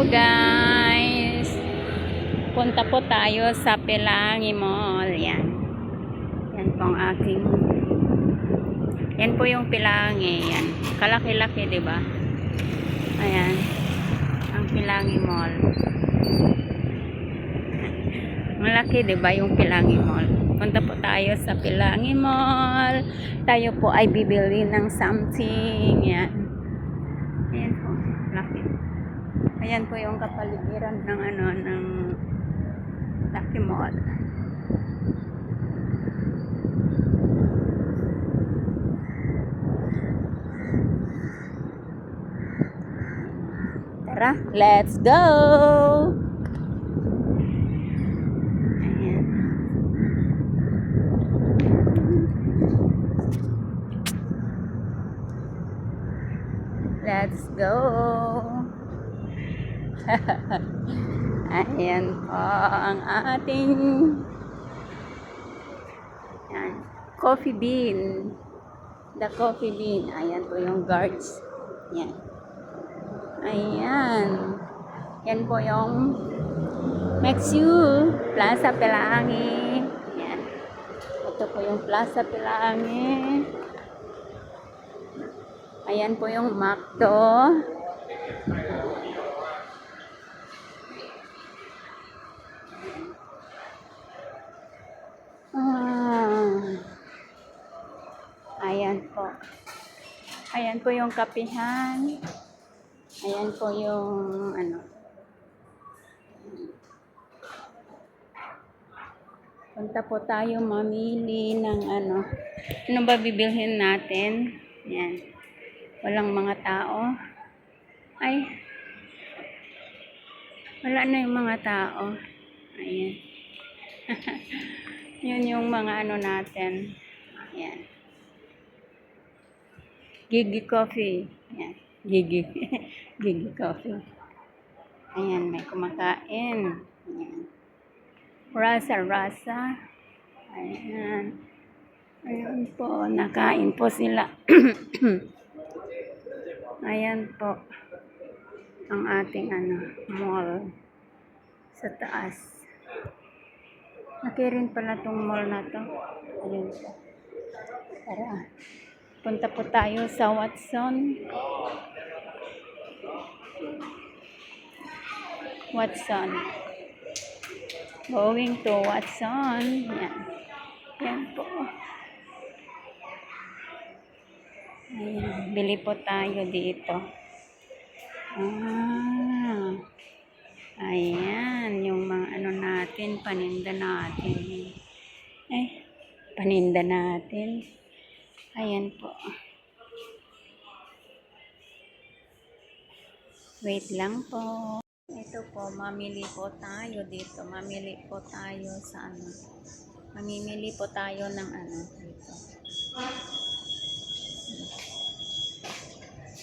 Hello guys! Punta po tayo sa Pelangi Mall. Yan. Yan po ang aking... Yan po yung Pelangi. Yan. Kalaki-laki, diba? Ayan. Ang Pelangi Mall. Malaki, diba? Yung Pelangi Mall. Punta po tayo sa Pelangi Mall. Tayo po ay bibili ng something. Yan. Ayan po. Laki. Ayan po yung kapaligiran ng ng Lucky Mall. Tara, let's go! Ayan. Let's go! Ayan po ang ating coffee bean. The coffee bean. Ayan po yung guards. Ayan. Ayan. Yan po yung Maxiu Plaza Pelangi. Ayan. Ito po yung Plaza Pelangi. Ayan po yung McDo. Ayan po. Ayan po yung kapihan. Ayan po yung Punta po tayo mamili ng ano ba bibilhin natin? Ayan. Walang mga tao. Ay. Wala na yung mga tao. Ayan. Yun yung mga natin. Ayan. Gigi Coffee. Ayan. Gigi. Gigi Coffee. Ayan, may kumakain. Ayan. Rasa. Ayan. Ayan po, nakain po sila. Ayan po. Ang ating mall. Sa taas. Nakirin pala tong mall na to. Ayan po. Tara. Punta po tayo sa Watson. Watson. Going to Watson. Yan. Yan po. Ayan. Bili po tayo dito. Ayan. Yung mga natin, paninda natin. Paninda natin. Ayan po. Wait lang po. Ito po, mamili po tayo dito. Mamili po tayo sa mamimili po tayo ng dito.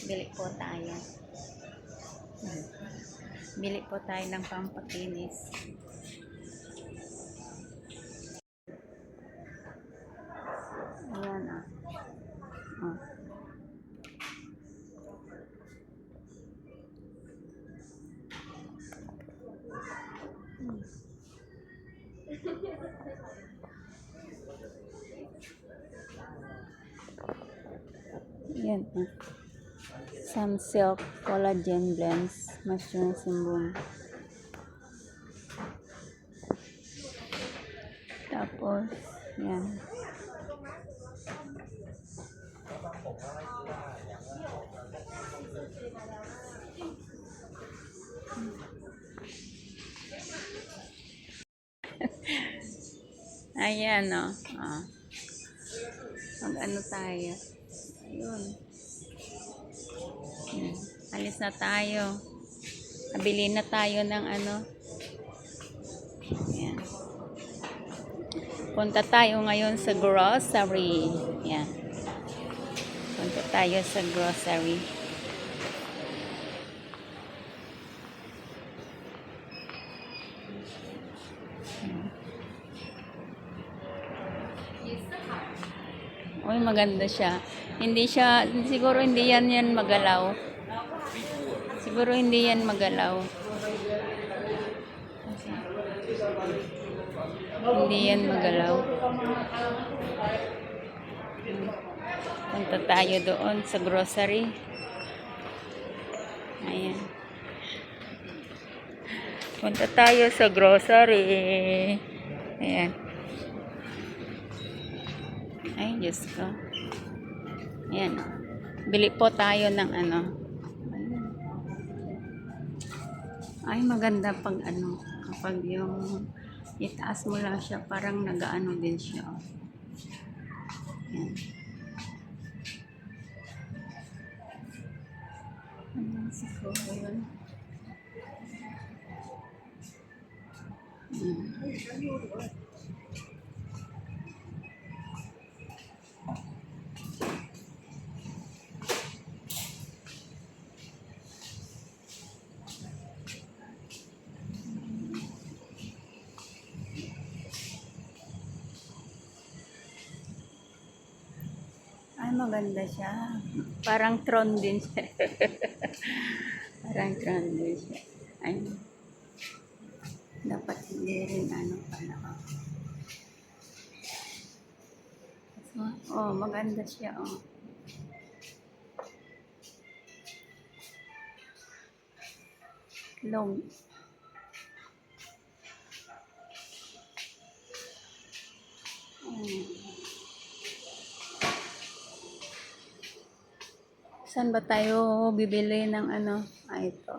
Bili po tayo. Bili po tayo ng pampakinis. Ayan Yan some silk collagen blends, mushroom simbum. Tapos yan. Ayan mag tayo. Ayun. Alis na tayo. Nabili na tayo ng Ayan. Punta tayo ngayon sa grocery. Ayan. Punta tayo sa grocery. Uy, maganda siya. Hindi siya, siguro hindi yan magalaw. Siguro hindi yan magalaw. Hindi yan magalaw. Punta tayo doon sa grocery. Ayan. Punta tayo sa grocery. Ayan. Ay, Diyos ko. Ayan. Bili po tayo ng ano. Ay, maganda pag ano. Kapag yung itaas mo lang siya, parang nagaano din siya. Ayan. Ayan, siguro yun. Ay, maganda siya. Parang Tron din siya. Parang Tron din siya. Ay, dapat hindi rin ano pala. Oh, maganda siya. Oh. Long. Saan ba tayo bibili ng ano? Ay, ito.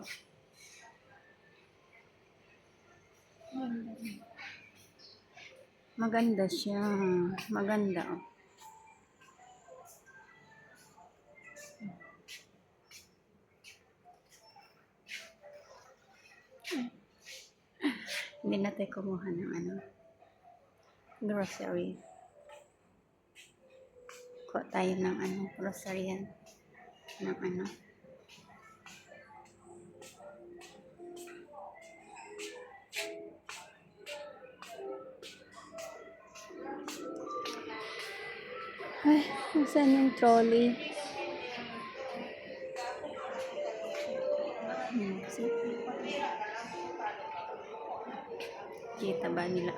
Maganda siya. Maganda. Oh. Hindi na tayo kumuha ng ano. Grocery. Kuha tayo ng ano. Grocery yan. Ng ano. Ay, saan yung trolley? Kita ba nila?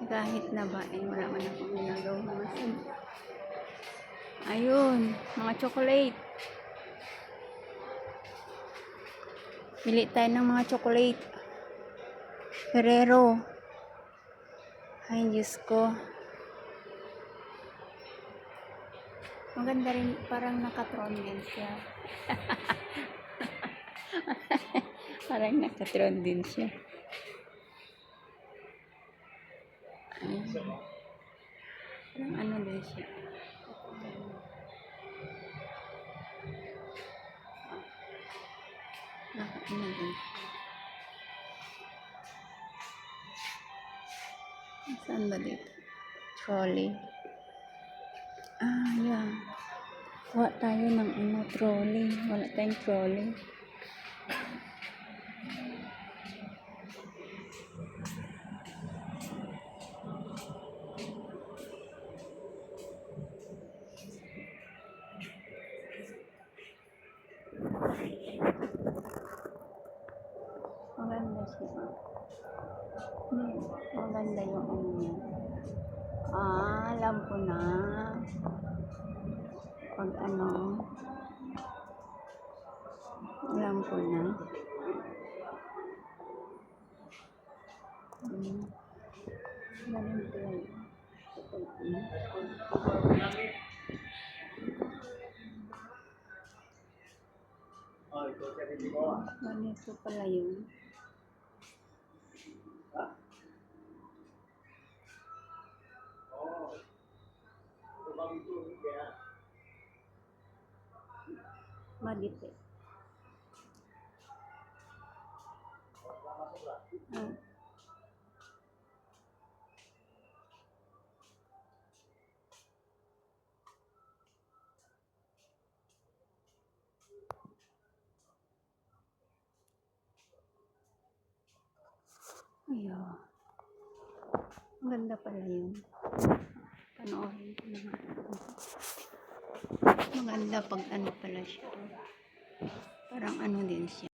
Kahit na ba, eh, wala man akong ginagawa naman. Ayun, mga chocolate. Pili tayo ng mga chocolate. Ferrero. Ay, Diyos ko. Maganda rin, parang nakatron din siya. Parang nakatron din siya. Ay, parang ano din siya. Ano din. Saan ba dito? Trolley. Ah, yeah. Kuha tayo ng ano, trolley. Wala tayong trolley. Maganda siya. Maganda yung ano niya. Ah, alam ko na. Pag ano, alam ko na. Ganun pala yun. Ganito pala yun. Madipit. Ah. Ayun. Maganda pala yun. Panoorin ko naman. Maganda pag ano pala siya. Parang ano din siya.